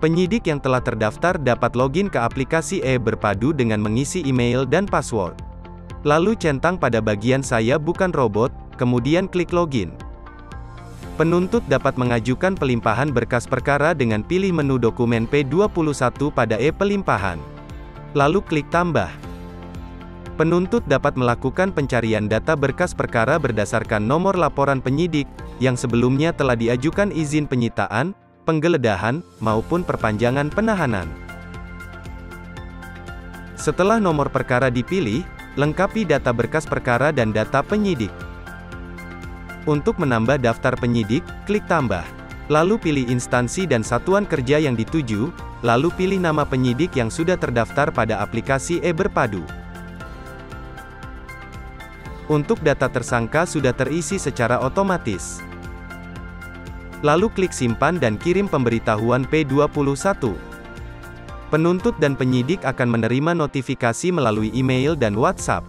Penyidik yang telah terdaftar dapat login ke aplikasi e-Berpadu dengan mengisi email dan password. Lalu centang pada bagian "Saya bukan robot", kemudian klik login. Penuntut dapat mengajukan pelimpahan berkas perkara dengan pilih menu dokumen P21 pada e-Pelimpahan. Lalu klik tambah. Penuntut dapat melakukan pencarian data berkas perkara berdasarkan nomor laporan penyidik, yang sebelumnya telah diajukan izin penyitaan, penggeledahan, maupun perpanjangan penahanan. Setelah nomor perkara dipilih, lengkapi data berkas perkara dan data penyidik. Untuk menambah daftar penyidik, klik tambah. Lalu pilih instansi dan satuan kerja yang dituju, lalu pilih nama penyidik yang sudah terdaftar pada aplikasi e-Berpadu. Untuk data tersangka sudah terisi secara otomatis. Lalu klik simpan dan kirim pemberitahuan P21. Penuntut dan penyidik akan menerima notifikasi melalui email dan WhatsApp.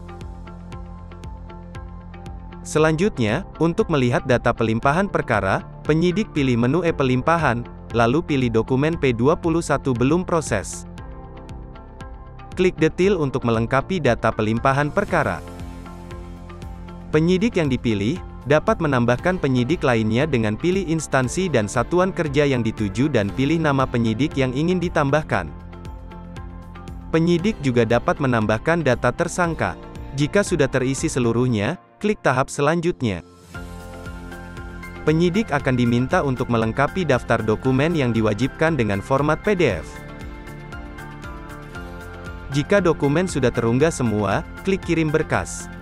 Selanjutnya, untuk melihat data pelimpahan perkara, penyidik pilih menu e-Pelimpahan, lalu pilih dokumen P21 belum proses. Klik detail untuk melengkapi data pelimpahan perkara. Penyidik yang dipilih dapat menambahkan penyidik lainnya dengan pilih instansi dan satuan kerja yang dituju dan pilih nama penyidik yang ingin ditambahkan. Penyidik juga dapat menambahkan data tersangka. Jika sudah terisi seluruhnya, klik tahap selanjutnya. Penyidik akan diminta untuk melengkapi daftar dokumen yang diwajibkan dengan format PDF. Jika dokumen sudah terunggah semua, klik kirim berkas.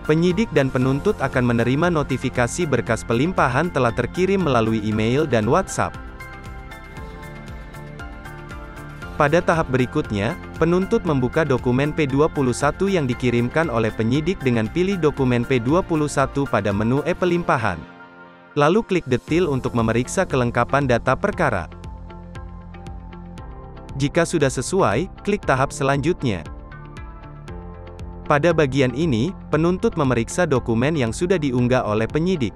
Penyidik dan penuntut akan menerima notifikasi berkas pelimpahan telah terkirim melalui email dan WhatsApp. Pada tahap berikutnya, penuntut membuka dokumen P21 yang dikirimkan oleh penyidik dengan pilih dokumen P21 pada menu e-Pelimpahan. Lalu klik detail untuk memeriksa kelengkapan data perkara. Jika sudah sesuai, klik tahap selanjutnya. Pada bagian ini, penuntut memeriksa dokumen yang sudah diunggah oleh penyidik.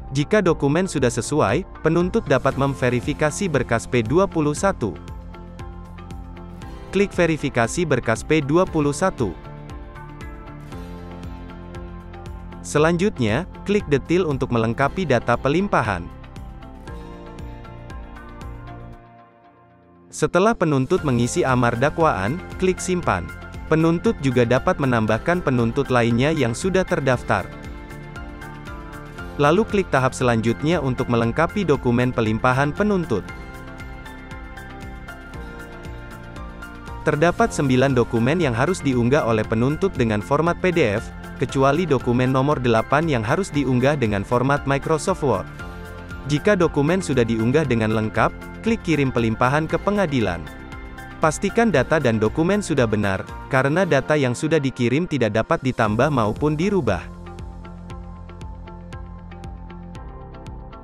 Jika dokumen sudah sesuai, penuntut dapat memverifikasi berkas P21. Klik verifikasi berkas P21. Selanjutnya, klik detail untuk melengkapi data pelimpahan. Setelah penuntut mengisi amar dakwaan, klik simpan. Penuntut juga dapat menambahkan penuntut lainnya yang sudah terdaftar. Lalu klik tahap selanjutnya untuk melengkapi dokumen pelimpahan penuntut. Terdapat 9 dokumen yang harus diunggah oleh penuntut dengan format PDF, kecuali dokumen nomor 8 yang harus diunggah dengan format Microsoft Word. Jika dokumen sudah diunggah dengan lengkap, klik kirim pelimpahan ke pengadilan. Pastikan data dan dokumen sudah benar, karena data yang sudah dikirim tidak dapat ditambah maupun dirubah.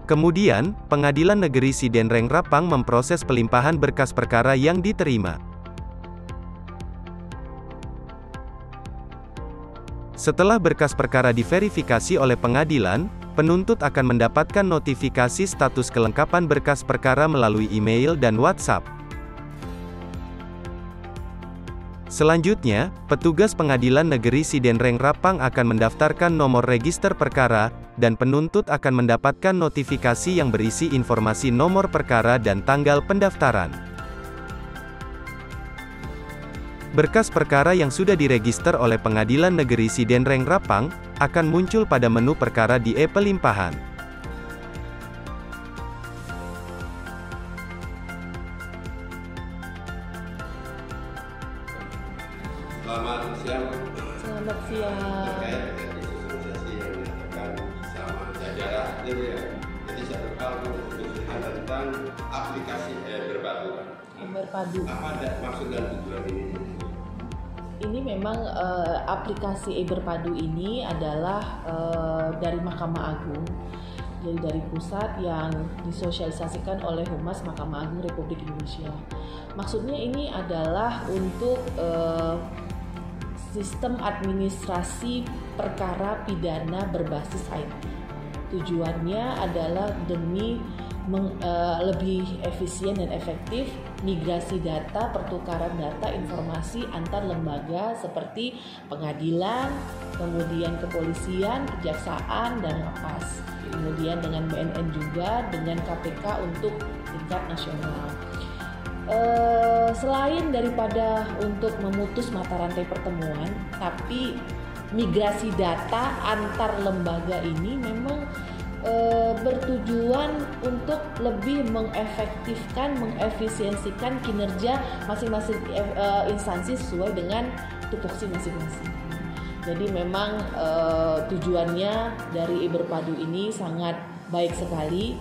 Kemudian, Pengadilan Negeri Sidenreng Rapang memproses pelimpahan berkas perkara yang diterima. Setelah berkas perkara diverifikasi oleh pengadilan, penuntut akan mendapatkan notifikasi status kelengkapan berkas perkara melalui email dan WhatsApp. Selanjutnya, petugas Pengadilan Negeri Sidenreng Rapang akan mendaftarkan nomor register perkara, dan penuntut akan mendapatkan notifikasi yang berisi informasi nomor perkara dan tanggal pendaftaran. Berkas perkara yang sudah diregister oleh Pengadilan Negeri Sidenreng Rapang, akan muncul pada menu perkara di e-Pelimpahan. Selamat siang. Selamat siang. Terkait dengan isu sosialisasi yang dinyatakan sama jajaran hadir ya. Jadi saya berkali tentang aplikasi e-Berpadu. Berpadu. Apa ada maksud dan tujuan ini? Ini memang aplikasi e-Berpadu ini adalah dari Mahkamah Agung, jadi dari pusat yang disosialisasikan oleh Humas Mahkamah Agung Republik Indonesia. Maksudnya ini adalah untuk sistem administrasi perkara pidana berbasis IT. Tujuannya adalah demi lebih efisien dan efektif migrasi data, pertukaran data, informasi antar lembaga seperti pengadilan, kemudian kepolisian, kejaksaan, dan lapas. Kemudian dengan BNN juga, dengan KPK untuk tingkat nasional. Selain daripada untuk memutus mata rantai pertemuan, tapi migrasi data antar lembaga ini memang bertujuan untuk lebih mengefektifkan, mengefisiensikan kinerja masing-masing instansi sesuai dengan tupoksi masing-masing. Jadi memang tujuannya dari e-Berpadu ini sangat baik sekali,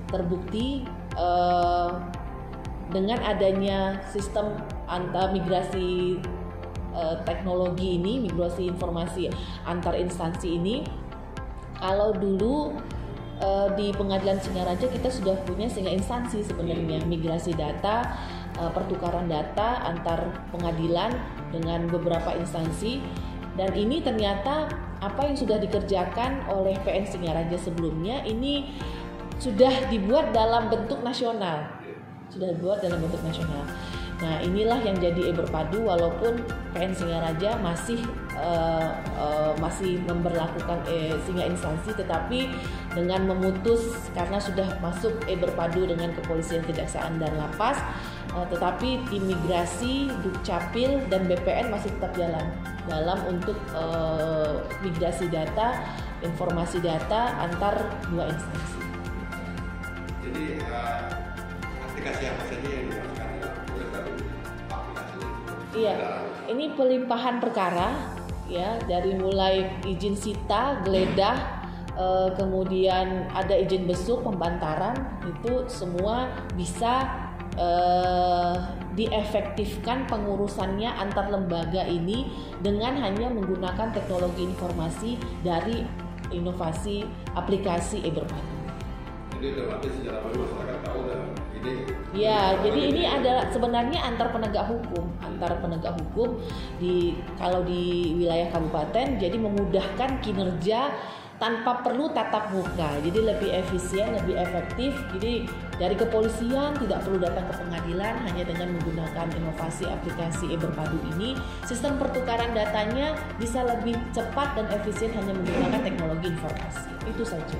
terbukti dengan adanya sistem migrasi teknologi ini, migrasi informasi antar instansi ini. Kalau dulu di Pengadilan Singaraja kita sudah punya singa instansi sebenarnya, migrasi data, pertukaran data antar pengadilan dengan beberapa instansi, dan ini ternyata apa yang sudah dikerjakan oleh PN Singaraja sebelumnya ini sudah dibuat dalam bentuk nasional. Nah, inilah yang jadi e-Berpadu, walaupun PN Singaraja masih memberlakukan singa instansi, tetapi dengan memutus karena sudah masuk e-Berpadu dengan kepolisian, kejaksaan, dan lapas, tetapi imigrasi, Dukcapil, dan BPN masih tetap jalan dalam untuk migrasi data, informasi data antar dua instansi. Jadi aplikasi apa saja yang dimasukkan dalam aplikasi ini? Iya, ini pelimpahan perkara ya, dari mulai izin sita, geledah, kemudian ada izin besuk, pembantaran, itu semua bisa diefektifkan pengurusannya antar lembaga ini dengan hanya menggunakan teknologi informasi dari inovasi aplikasi e-Berpadu. Jadi otomatis secara masyarakat tahu dan ini. Ya, jadi ini adalah sebenarnya antar penegak hukum kalau di wilayah kabupaten, jadi memudahkan kinerja tanpa perlu tatap muka, jadi lebih efisien, lebih efektif. Jadi dari kepolisian tidak perlu datang ke pengadilan, hanya dengan menggunakan inovasi aplikasi e-Berpadu ini, sistem pertukaran datanya bisa lebih cepat dan efisien hanya menggunakan teknologi informasi. Itu saja.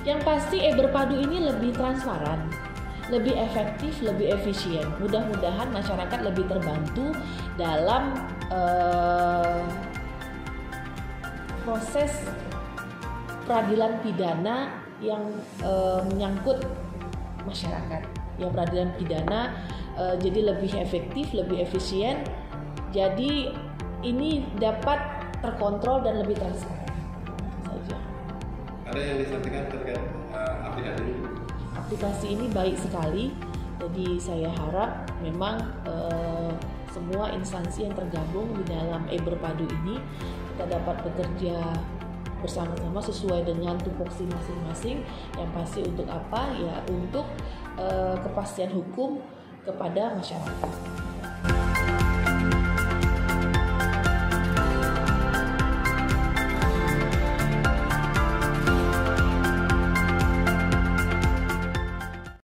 Yang pasti e-Berpadu ini lebih transparan, lebih efektif, lebih efisien. Mudah-mudahan masyarakat lebih terbantu dalam proses peradilan pidana yang menyangkut masyarakat. Yang peradilan pidana jadi lebih efektif, lebih efisien. Jadi ini dapat terkontrol dan lebih transparan. Saja. Ada yang disampaikan terkait aplikasi ini? Aplikasi ini baik sekali. Jadi saya harap memang semua instansi yang tergabung di dalam e-Berpadu ini kita dapat bekerja bersama-sama sesuai dengan tupoksi masing-masing. Yang pasti untuk apa? Ya untuk kepastian hukum kepada masyarakat.